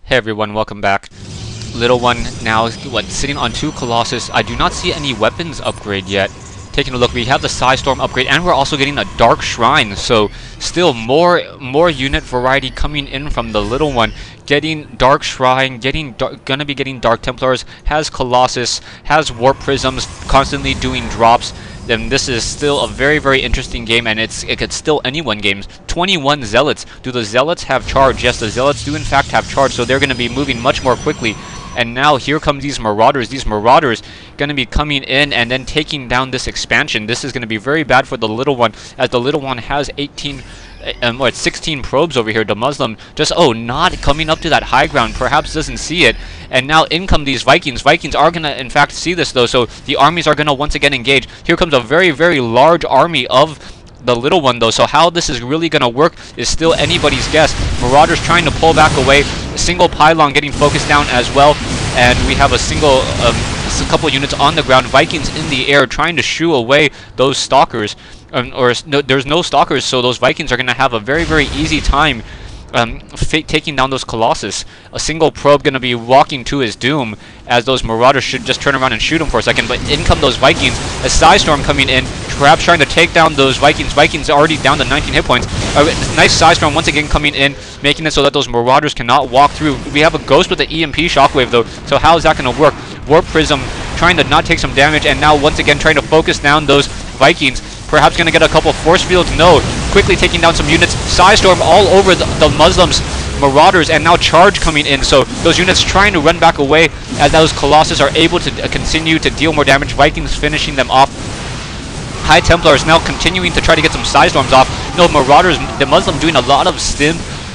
Hey everyone, welcome back. Little one now, sitting on 2 Colossus. I do not see any weapons upgrade yet. Taking a look, we have the Psystorm upgrade, and we're also getting a Dark Shrine. So, still more unit variety coming in from the Little One. Getting Dark Shrine, gonna be getting Dark Templars, has Colossus, has Warp Prisms, constantly doing drops. Then this is still a very interesting game, and it could still anyone games. 21 Zealots. Do the Zealots have charge? Yes, the Zealots do in fact have charge, so they're going to be moving much more quickly. And now here come these Marauders. These Marauders going to be coming in and then taking down this expansion. This is going to be very bad for the Little One, as the Little One has 16 probes over here. DeMuslim just, not coming up to that high ground, perhaps doesn't see it. And now in come these Vikings. Vikings are going to, in fact, see this, though, so the armies are going to once again engage. Here comes a very large army of the Little One, though, so how this is really going to work is still anybody's guess. Marauders trying to pull back away. A single pylon getting focused down as well. And we have a couple units on the ground. Vikings in the air trying to shoo away those Stalkers. There's no Stalkers, so those Vikings are going to have a very easy time taking down those Colossus. A single probe going to be walking to his doom, as those Marauders should just turn around and shoot him for a second. But in come those Vikings. A Psystorm coming in, perhaps trying to take down those Vikings. Vikings already down to 19 hit points. Nice Psystorm once again coming in, making it so that those Marauders cannot walk through. We have a Ghost with the EMP Shockwave, though, so how is that going to work? Warp Prism trying to not take some damage, and now once again trying to focus down those Vikings. Perhaps going to get a couple force fields. No. Quickly taking down some units. Psystorm all over the Muslims, Marauders, and now Charge coming in. So those units trying to run back away, as those Colossus are able to continue to deal more damage. Vikings finishing them off. High Templars now continuing to try to get some Psystorms off. No, Marauders, DeMuslim doing a lot of stim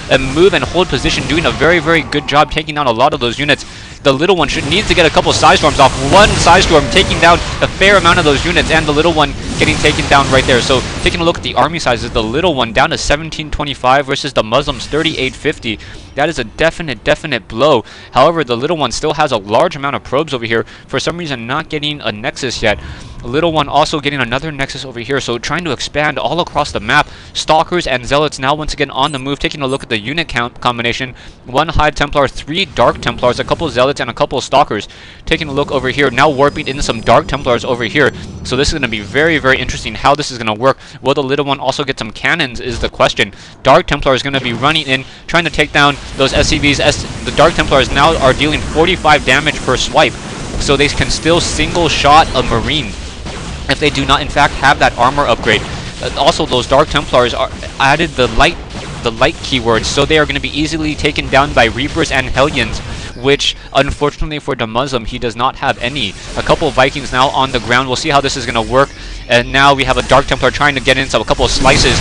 and move and hold position, doing a very good job taking down a lot of those units. The Little One needs to get a couple Psystorms off. One Psystorm taking down a fair amount of those units, and the Little One getting taken down right there. So taking a look at the army sizes, the Little One down to 1725 versus the Muslims 3850. That is a definite blow. However, the Little One still has a large amount of probes over here. For some reason, not getting a Nexus yet. Little One also getting another Nexus over here, so trying to expand all across the map. Stalkers and Zealots now once again on the move. Taking a look at the unit count combination. 1 High Templar, 3 Dark Templars, a couple Zealots, and a couple Stalkers. Taking a look over here, now warping into some Dark Templars over here. So this is going to be very interesting how this is going to work. Will the Little One also get some cannons is the question. Dark Templar is going to be running in, trying to take down those SCVs. The Dark Templars now are dealing 45 damage per swipe, so they can still single shot a Marine if they do not in fact have that armor upgrade. Also, those Dark Templars are added the light keyword, so they are going to be easily taken down by Reapers and Hellions, which unfortunately for DeMuslim, he does not have any. A couple Vikings now on the ground. We'll see how this is going to work. And now we have a Dark Templar trying to get into a couple of slices.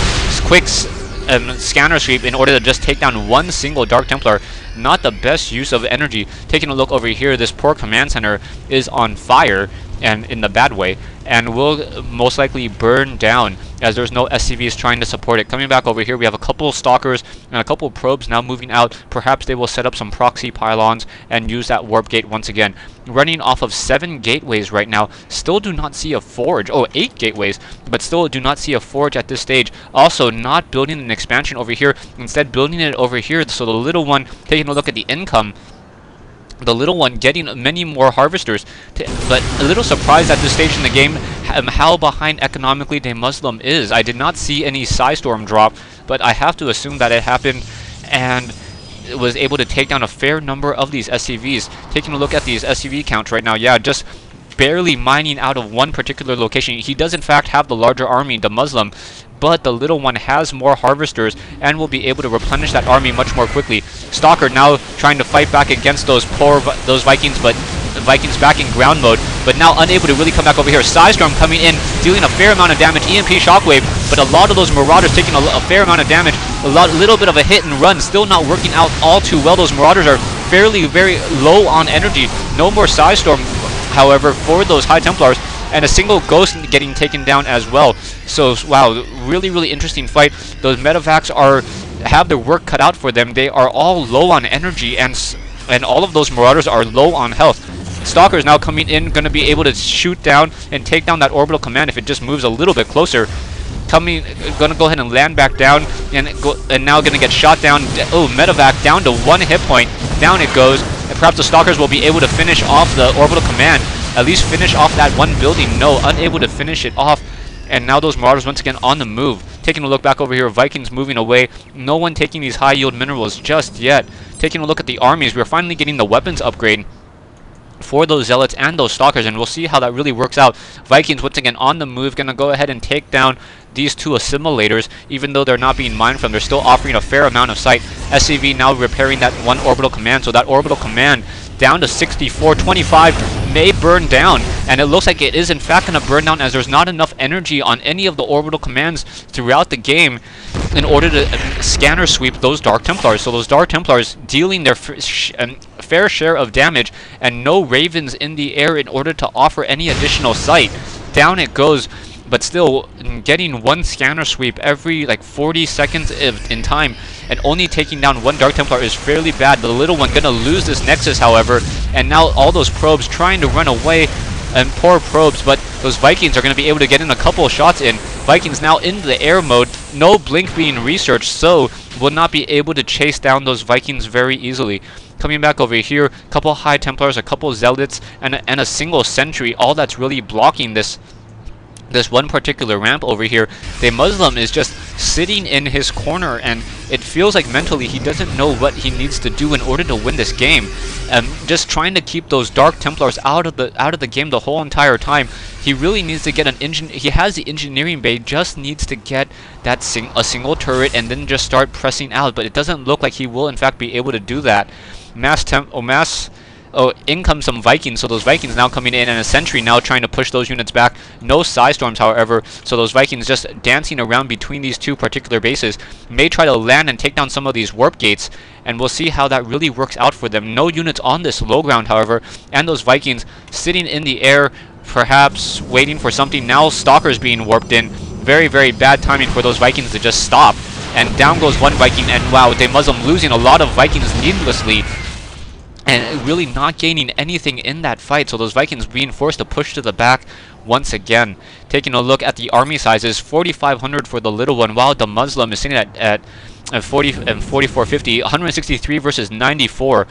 Quick scanner sweep in order to just take down one single Dark Templar. Not the best use of energy. Taking a look over here, this poor command center is on fire, and in the bad way, and will most likely burn down, as there's no SCVs trying to support it. Coming back over here, we have a couple Stalkers and a couple probes now moving out. Perhaps they will set up some proxy pylons and use that warp gate once again. Running off of 7 gateways right now. Still do not see a forge. 8 gateways, but still do not see a forge at this stage. Also not building an expansion over here, instead building it over here. So the Little One, taking a look at the income, the Little One getting many more Harvesters, but a little surprised at this stage in the game how behind economically DeMuslim is. I did not see any Psystorm drop, but I have to assume that it happened, and it was able to take down a fair number of these SCVs. Taking a look at these SCV counts right now, yeah, just barely mining out of one particular location. He does in fact have the larger army, DeMuslim, but the Little One has more Harvesters and will be able to replenish that army much more quickly. Stalker now trying to fight back against those Vikings, but the Vikings back in ground mode, but now unable to really come back over here. Psystorm coming in, dealing a fair amount of damage. EMP Shockwave, but a lot of those Marauders taking a fair amount of damage. Little bit of a hit and run, still not working out all too well. Those Marauders are very low on energy. No more Psystorm, however, for those High Templars, and a single Ghost getting taken down as well. So wow, really interesting fight. Those Metavacs have their work cut out for them. They are all low on energy, and all of those Marauders are low on health. Stalkers now coming in, going to be able to shoot down and take down that orbital command if it just moves a little bit closer. gonna go ahead and land back down, and now gonna get shot down. Oh, medevac down to 1 hit point. Down it goes, and perhaps the Stalkers will be able to finish off the orbital command. At least finish off that one building. No, unable to finish it off. And now those Marauders once again on the move. Taking a look back over here, Vikings moving away. No one taking these high yield minerals just yet. Taking a look at the armies, we're finally getting the weapons upgrade for those Zealots and those Stalkers, and we'll see how that really works out. Vikings once again on the move, gonna go ahead and take down these 2 assimilators. Even though they're not being mined from, they're still offering a fair amount of sight. SCV now repairing that 1 orbital command, so that orbital command down to 64. 25 may burn down, and it looks like it is in fact going to burn down, as there's not enough energy on any of the orbital commands throughout the game in order to scanner sweep those Dark Templars. So those Dark Templars dealing their fair share of damage, and no Ravens in the air in order to offer any additional sight. Down it goes, but still getting 1 scanner sweep every like 40 seconds in time, and only taking down 1 Dark Templar is fairly bad. The little one gonna lose this Nexus, however, and now all those probes trying to run away, and poor probes, but those Vikings are gonna be able to get in a couple of shots in. Vikings now into the air mode, no blink being researched, so will not be able to chase down those Vikings very easily. Coming back over here, a couple High Templars, a couple Zealots, and a single Sentry, all that's really blocking this one particular ramp over here. DeMuslim is just sitting in his corner, and it feels like mentally he doesn't know what he needs to do in order to win this game. Just trying to keep those Dark Templars out of the game the whole entire time. He really needs to get an engine. He has the engineering bay, just needs to get that a single turret and then just start pressing out. But it doesn't look like he will in fact be able to do that. In comes some Vikings, so those Vikings now coming in, and a Sentry now trying to push those units back. No Psystorms, however, so those Vikings just dancing around between these 2 particular bases. May try to land and take down some of these warp gates, and we'll see how that really works out for them. No units on this low ground, however, and those Vikings sitting in the air, perhaps waiting for something. Now Stalkers being warped in. Very, very bad timing for those Vikings to just stop. And down goes 1 Viking, and wow, DeMuslim losing a lot of Vikings needlessly, and really not gaining anything in that fight. So those Vikings being forced to push to the back once again. Taking a look at the army sizes, 4,500 for the little one, while DeMuslim is sitting at 4,450, 163 versus 94.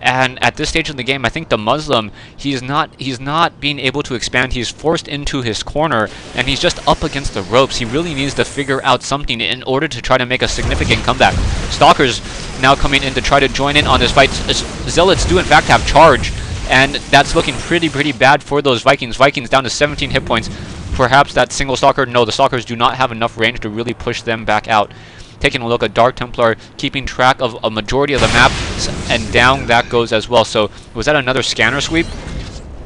And at this stage of the game, I think DeMuslim, he's not being able to expand. He's forced into his corner, and he's just up against the ropes. He really needs to figure out something in order to try to make a significant comeback. Stalkers now coming in to try to join in on this fight. Zealots do in fact have charge, and that's looking pretty bad for those Vikings. Vikings down to 17 hit points. Perhaps that single Stalker. No, the Stalkers do not have enough range to really push them back out. Taking a look at Dark Templar, keeping track of a majority of the map, and down that goes as well. So was that another scanner sweep?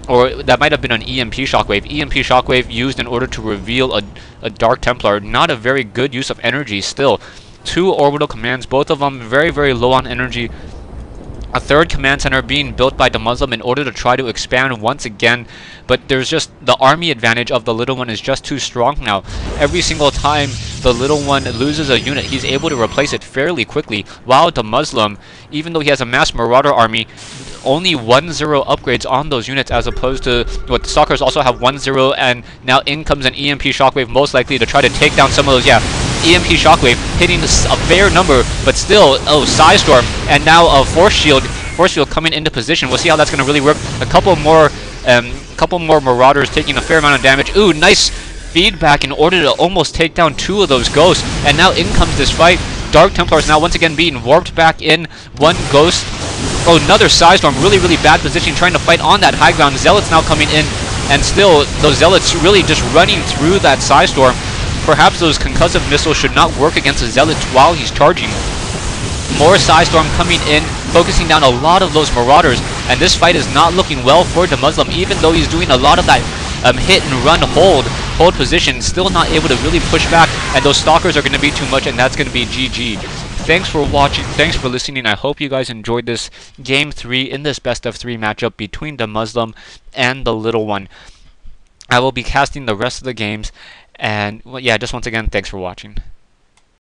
Or that might have been an EMP Shockwave. EMP Shockwave used in order to reveal a Dark Templar. Not a very good use of energy still. 2 orbital commands, both of them very low on energy. A 3rd command center being built by DeMuslim in order to try to expand once again, but there's just the army advantage of the little one is just too strong now. Every single time the little one loses a unit, he's able to replace it fairly quickly, while DeMuslim, even though he has a mass Marauder army, only 1-0 upgrades on those units, as opposed to what the Stalkers also have 1-0, and now in comes an EMP Shockwave, most likely to try to take down some of those. Yeah, EMP Shockwave hitting a fair number, but still, oh, Psystorm, and now a Force Shield coming into position. We'll see how that's going to really work. A couple more Marauders taking a fair amount of damage. Ooh, nice feedback in order to almost take down 2 of those Ghosts, and now in comes this fight. Dark Templars now once again being warped back in. 1 Ghost. Oh, another Psystorm. Really bad position trying to fight on that high ground. Zealots now coming in, and still those Zealots really just running through that Psystorm. Perhaps those concussive missiles should not work against the Zealots while he's charging. More Psystorm coming in, focusing down a lot of those Marauders, and this fight is not looking well for DeMuslim, even though he's doing a lot of that hit and run hold position, still not able to really push back, and those Stalkers are going to be too much, and that's going to be GG. Thanks for watching, thanks for listening. I hope you guys enjoyed this Game 3 in this best of 3 matchup between DeMuslim and the little one. I will be casting the rest of the games, and well, yeah, just once again, thanks for watching.